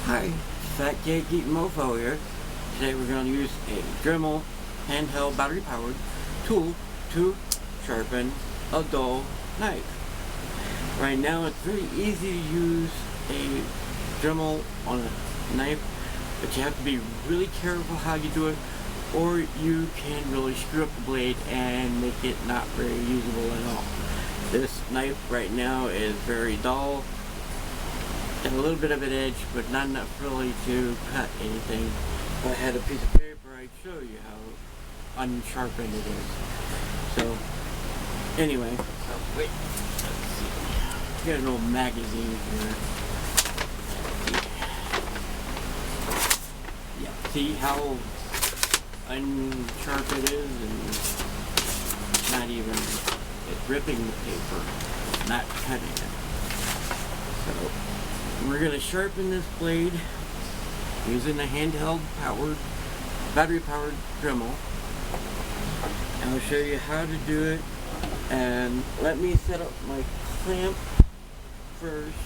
Hi, Fat Cake Eating Mofo here. Today we're going to use a Dremel handheld battery powered tool to sharpen a dull knife. Right now it's very easy to use a Dremel on a knife, but you have to be really careful how you do it, or you can really screw up the blade and make it not very usable at all. This knife right now is very dull and a little bit of an edge, but not enough really to cut anything. If I had a piece of paper, I'd show you how unsharpened it is. So, anyway, wait, let's see. Got an old magazine here. Yeah, see how unsharp it is, and not even, it's ripping the paper, not cutting it. So, we're going to sharpen this blade using a handheld battery powered Dremel. And I'll show you how to do it. And let me set up my clamp first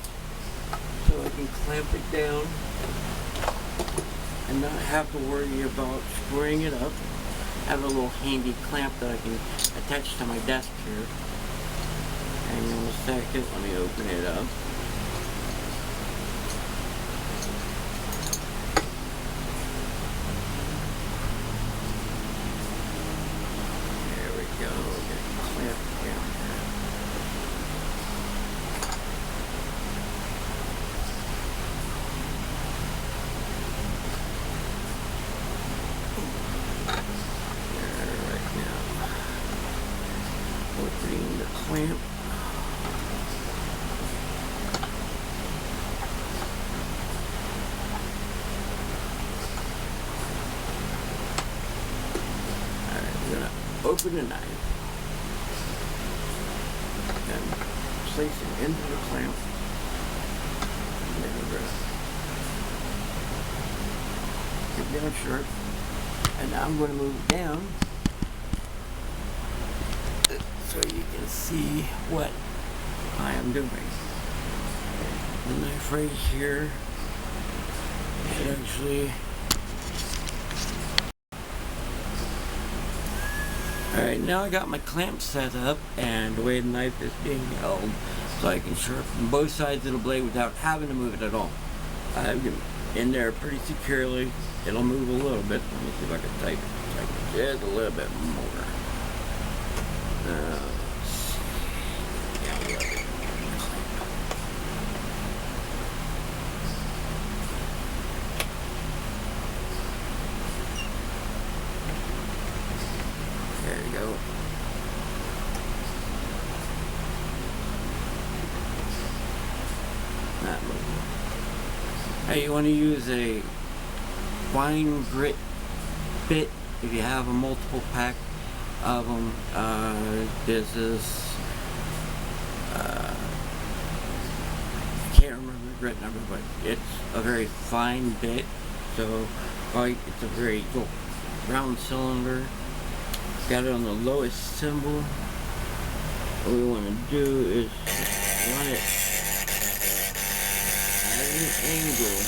so I can clamp it down and not have to worry about screwing it up. I have a little handy clamp that I can attach to my desk here. Hang on a second, let me open it up. Opening the clamp. Alright, we're going to open the knife and place it into the clamp. And then we're going to get down short. And now I'm going to move it down so you can see what I am doing. The knife right here is actually... Alright, now I got my clamp set up and the way the knife is being held, so I can sharpen both sides of the blade without having to move it at all. I've in there pretty securely. It'll move a little bit. Let me see if I can tighten it just a little bit more. There you go. Not moving. Hey, you want to use a fine grit bit if you have a multiple pack of them. This is I can't remember the grit number, but it's a very fine bit. So it's a very little round cylinder. Got it on the lowest symbol. What we want to do is run it at an angle.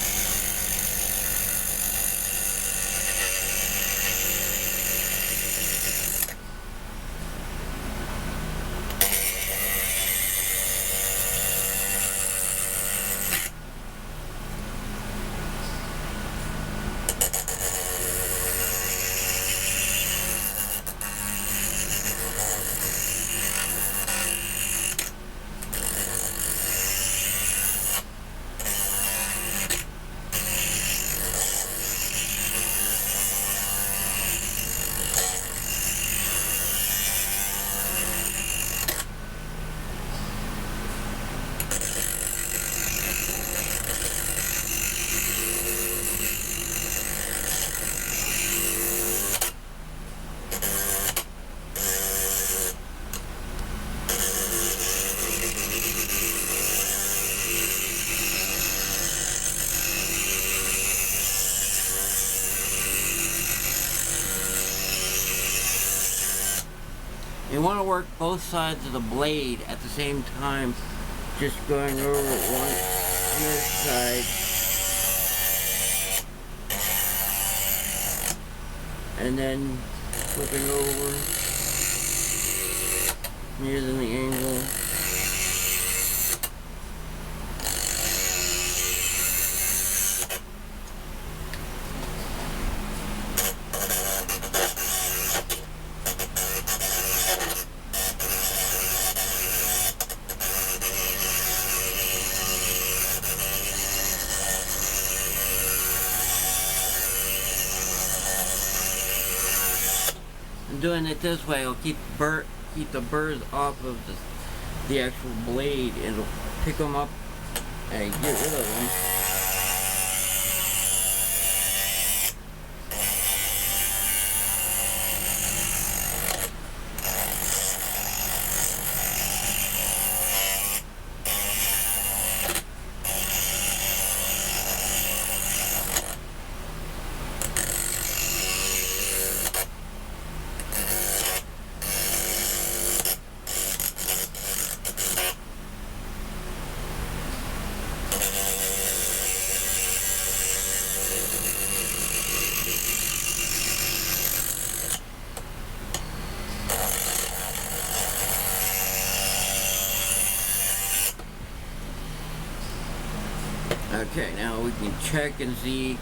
You want to work both sides of the blade at the same time, just going over one on this side and then flipping over, using the angle. Doing it this way will keep the burrs off of the actual blade, and it'll pick them up and get rid of them. Okay, now we can check and see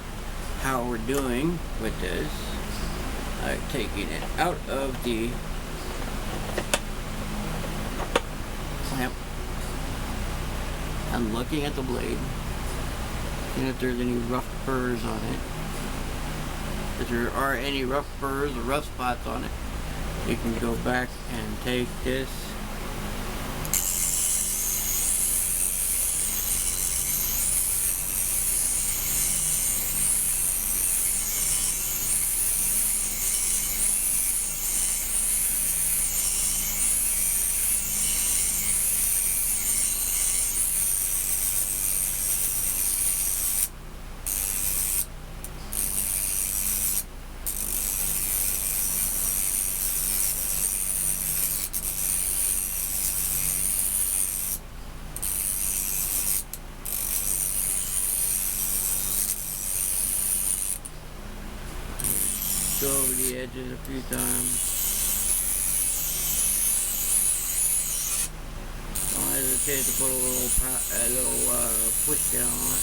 how we're doing with this. I'm taking it out of the clamp. I'm looking at the blade, seeing if there's any rough burrs on it. If there are any rough burrs or rough spots on it, you can go back and take this go over the edges a few times. Don't hesitate to put a little push down on it.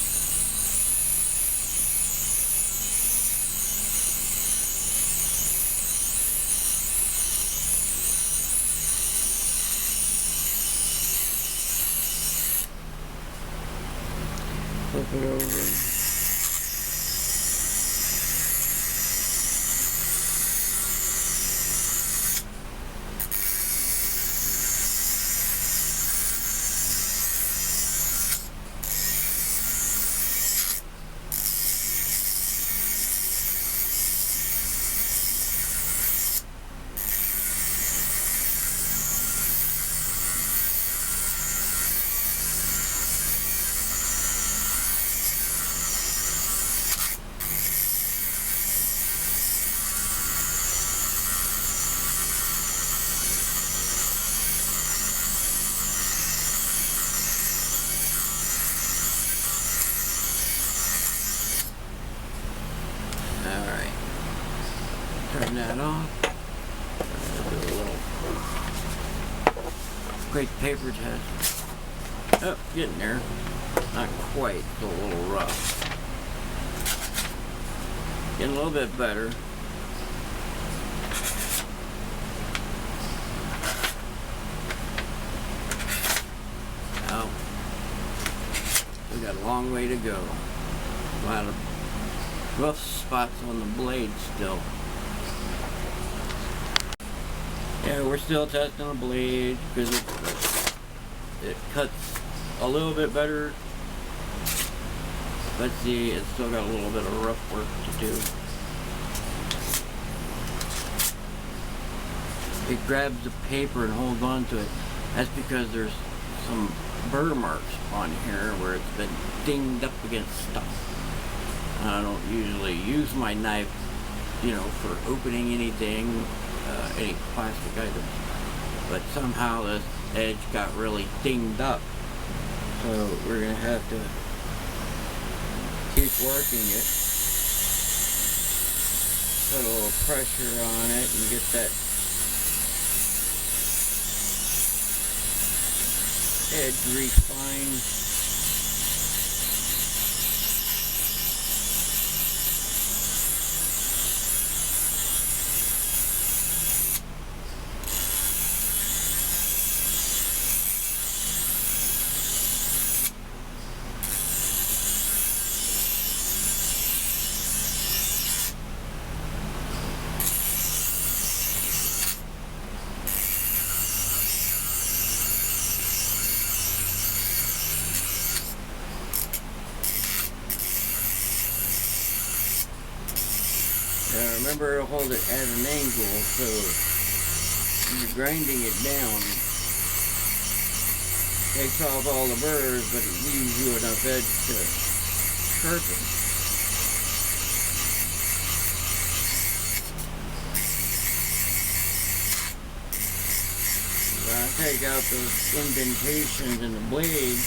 Flip it over. Turn that off. Do a little quick paper test. Oh, getting there. Not quite, still a little rough. Getting a little bit better. Now, we got a long way to go. A lot of rough spots on the blade still. Yeah, we're still testing the blade because it cuts a little bit better. Let's see, it's still got a little bit of rough work to do. It grabs the paper and holds on to it. That's because there's some burr marks on here where it's been dinged up against stuff. I don't usually use my knife, you know, for opening anything. Any plastic items, but somehow this edge got really dinged up, so we're gonna have to keep working it. Put a little pressure on it and get that edge refined. Now remember to hold it at an angle so you're grinding it down. Takes off all the burrs, but it leaves you enough edge to sharpen. I take out those indentations in the blade,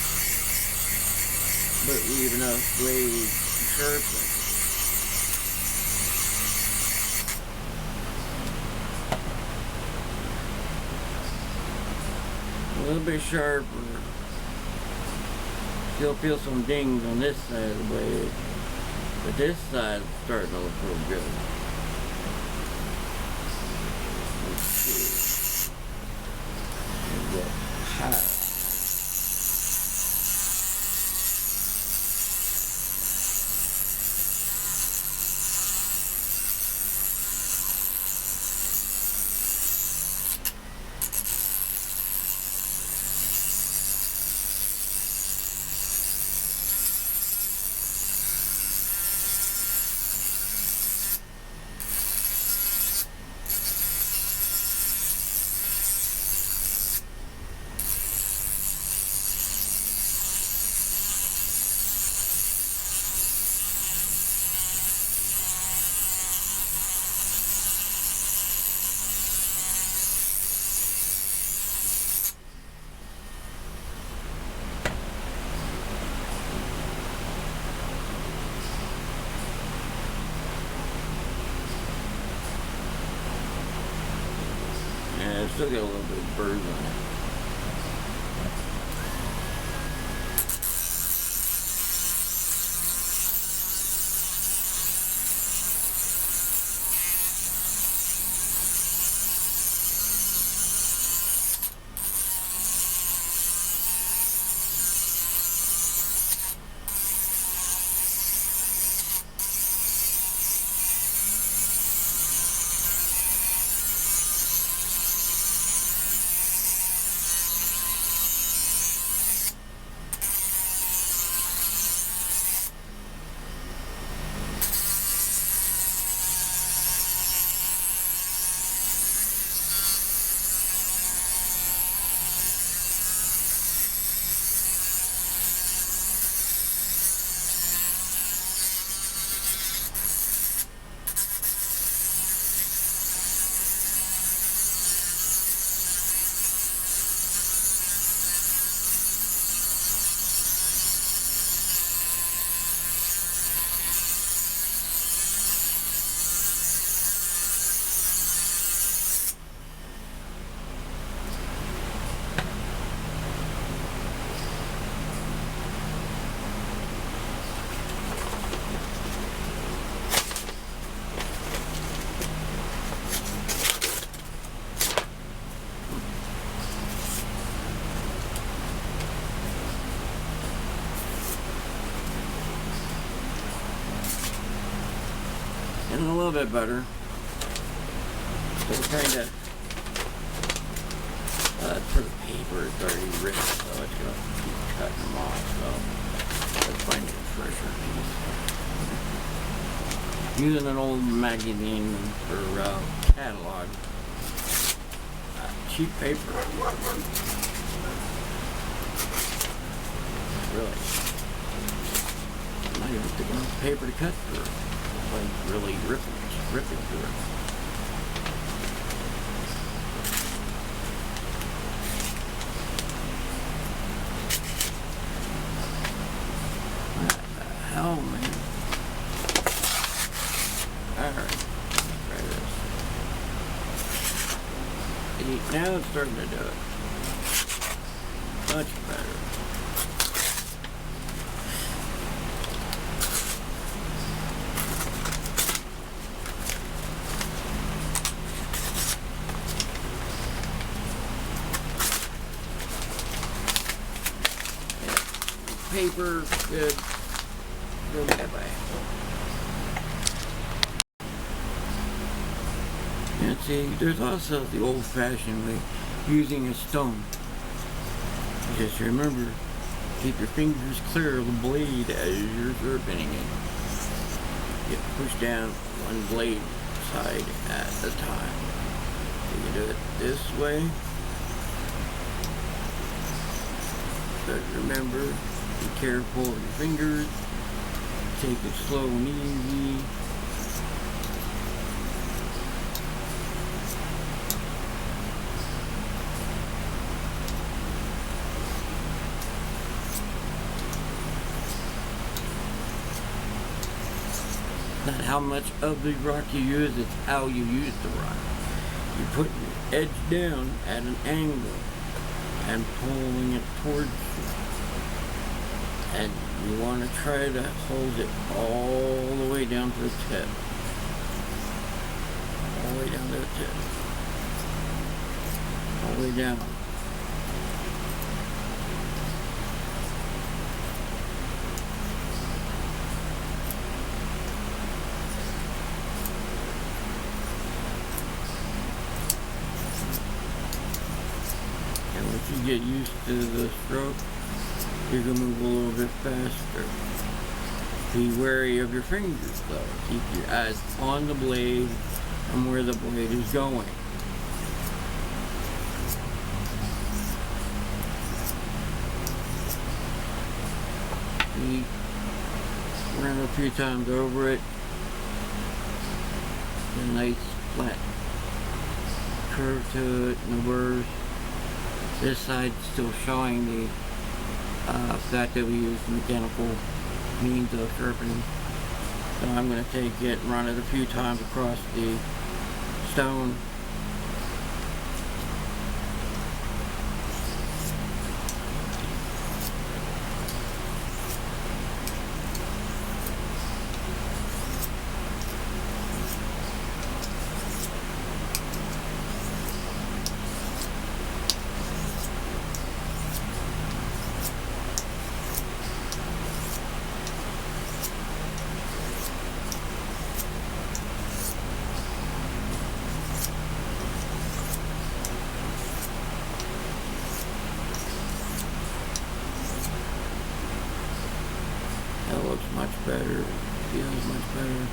but leave enough blade to sharpen. A little bit sharper. Still feel some dings on this side of the blade, but this side is starting to look real good. Let's see. There's that high. Yeah, it's still got a little bit of burrs on it. Getting a little bit better. Still kind of, for the paper, it's already ripped, so it's going to keep cutting them off. So let's find it fresher. Using an old magazine or catalog, cheap paper. Really, not even thick enough paper to cut through. Like really ripping through it. What the hell, man? Alright. Now it's starting to do it. Much better. Paper, good. Go that way. And see, there's also the old-fashioned way, using a stone. Just remember, keep your fingers clear of the blade as you're sharpening it. You push down one blade side at a time. You can do it this way. But remember, be careful of your fingers. Take it slow and easy. Not how much of the rock you use, it's how you use the rock. You put your edge down at an angle and pulling it towards you. And you want to try to hold it all the way down to the tip. All the way down to the tip. All the way down. And once you get used to the stroke, you can move a little bit faster. Be wary of your fingers though. Keep your eyes on the blade and where the blade is going. Run a few times over it. A nice flat curve to it, no burrs. This side's still showing the fact that we use mechanical means of sharpening. So I'm going to take it and run it a few times across the stone. That looks much better, feels much better.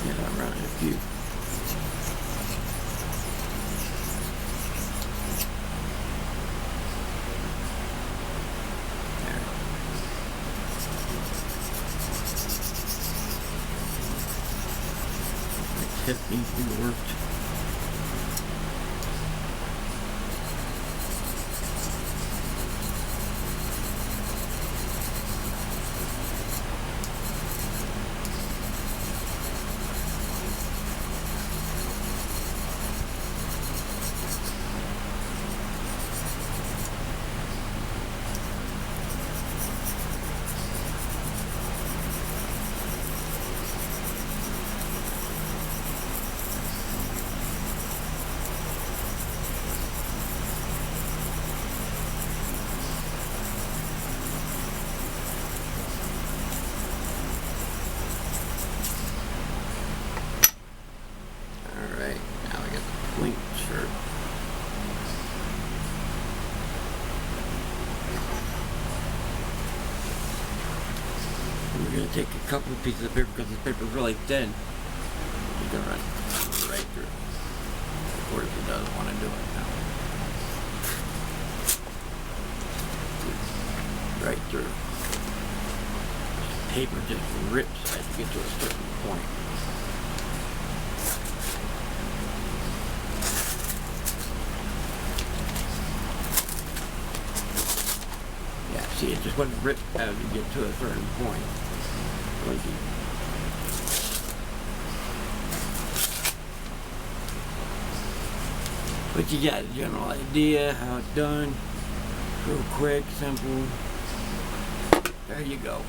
Yeah, I'm running a few. There. My tip needs to be worked. We're going to take a couple of pieces of paper because this paper is really thin. You're going to run right through. Of course, it doesn't want to do it now. Right through. Paper just rips as you get to a certain point. Yeah, see, it just wouldn't rip as you get to a certain point. Blinky. But you got a general idea how it's done. Real quick, simple. There you go.